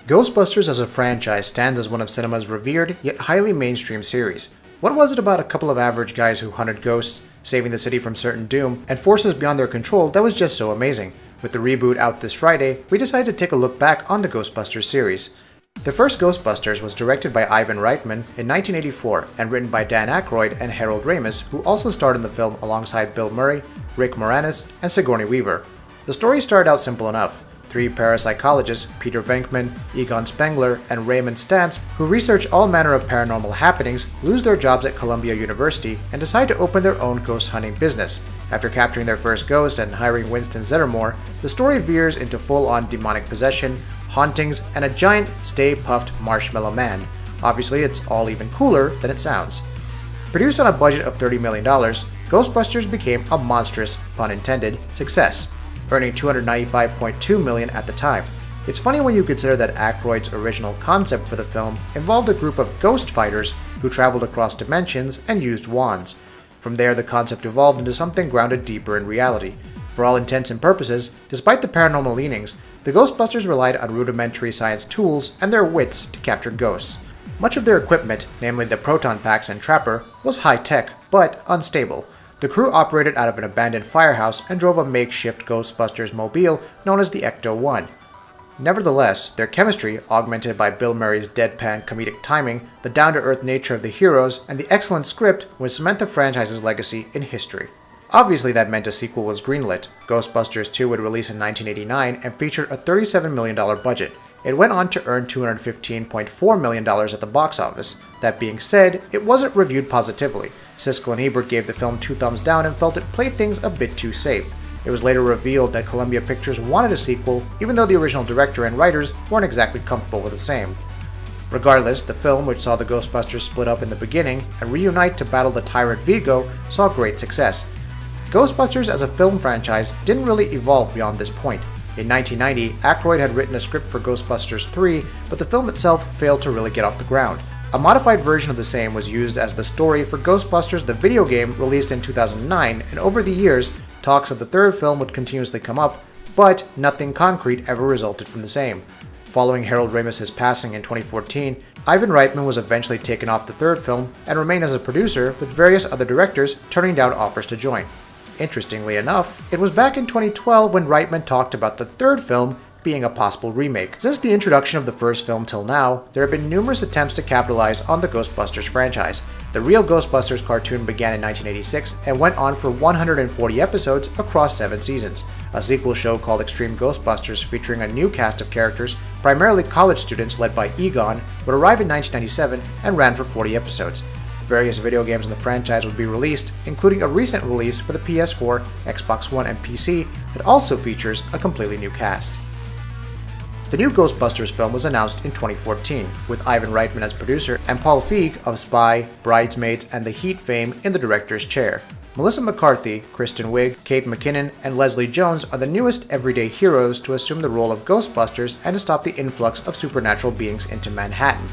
Ghostbusters as a franchise stands as one of cinema's revered yet highly mainstream series. What was it about a couple of average guys who hunted ghosts, saving the city from certain doom, and forces beyond their control that was just so amazing? With the reboot out this Friday, we decided to take a look back on the Ghostbusters series. The first Ghostbusters was directed by Ivan Reitman in 1984 and written by Dan Aykroyd and Harold Ramis, who also starred in the film alongside Bill Murray, Rick Moranis, and Sigourney Weaver. The story started out simple enough. Three parapsychologists, Peter Venkman, Egon Spengler, and Raymond Stantz, who research all manner of paranormal happenings, lose their jobs at Columbia University and decide to open their own ghost hunting business. After capturing their first ghost and hiring Winston Zeddemore, the story veers into full-on demonic possession, hauntings, and a giant, stay-puffed marshmallow man. Obviously, it's all even cooler than it sounds. Produced on a budget of $30 million, Ghostbusters became a monstrous, pun intended, success, earning $295.2 million at the time. It's funny when you consider that Aykroyd's original concept for the film involved a group of ghost fighters who traveled across dimensions and used wands. From there, the concept evolved into something grounded deeper in reality. For all intents and purposes, despite the paranormal leanings, the Ghostbusters relied on rudimentary science tools and their wits to capture ghosts. Much of their equipment, namely the proton packs and trapper, was high-tech, but unstable. The crew operated out of an abandoned firehouse and drove a makeshift Ghostbusters mobile known as the Ecto-1. Nevertheless, their chemistry, augmented by Bill Murray's deadpan comedic timing, the down-to-earth nature of the heroes, and the excellent script, would cement the franchise's legacy in history. Obviously, that meant a sequel was greenlit. Ghostbusters 2 would release in 1989 and featured a $37 million budget. It went on to earn $215.4 million at the box office. That being said, it wasn't reviewed positively. Siskel and Ebert gave the film 2 thumbs down and felt it played things a bit too safe. It was later revealed that Columbia Pictures wanted a sequel, even though the original director and writers weren't exactly comfortable with the same. Regardless, the film, which saw the Ghostbusters split up in the beginning and reunite to battle the tyrant Vigo, saw great success. Ghostbusters as a film franchise didn't really evolve beyond this point. In 1990, Aykroyd had written a script for Ghostbusters 3, but the film itself failed to really get off the ground. A modified version of the same was used as the story for Ghostbusters the video game released in 2009, and over the years, talks of the third film would continuously come up, but nothing concrete ever resulted from the same. Following Harold Ramis' passing in 2014, Ivan Reitman was eventually taken off the third film and remained as a producer, with various other directors turning down offers to join. Interestingly enough, it was back in 2012 when Reitman talked about the third film being a possible remake. Since the introduction of the first film till now, there have been numerous attempts to capitalize on the Ghostbusters franchise. The real Ghostbusters cartoon began in 1986 and went on for 140 episodes across 7 seasons. A sequel show called Extreme Ghostbusters, featuring a new cast of characters, primarily college students led by Egon, would arrive in 1997 and ran for 40 episodes. Various video games in the franchise would be released, including a recent release for the PS4, Xbox One, and PC that also features a completely new cast. The new Ghostbusters film was announced in 2014, with Ivan Reitman as producer and Paul Feig of Spy, Bridesmaids, and The Heat fame in the director's chair. Melissa McCarthy, Kristen Wiig, Kate McKinnon, and Leslie Jones are the newest everyday heroes to assume the role of Ghostbusters and to stop the influx of supernatural beings into Manhattan.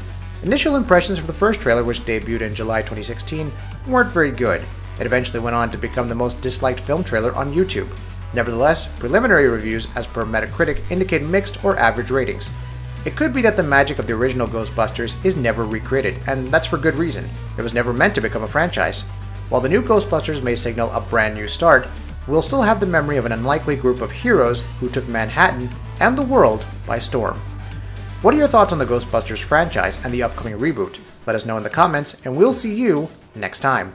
Initial impressions for the first trailer, which debuted in July 2016, weren't very good. It eventually went on to become the most disliked film trailer on YouTube. Nevertheless, preliminary reviews as per Metacritic indicate mixed or average ratings. It could be that the magic of the original Ghostbusters is never recreated, and that's for good reason. It was never meant to become a franchise. While the new Ghostbusters may signal a brand new start, we'll still have the memory of an unlikely group of heroes who took Manhattan and the world by storm. What are your thoughts on the Ghostbusters franchise and the upcoming reboot? Let us know in the comments, and we'll see you next time.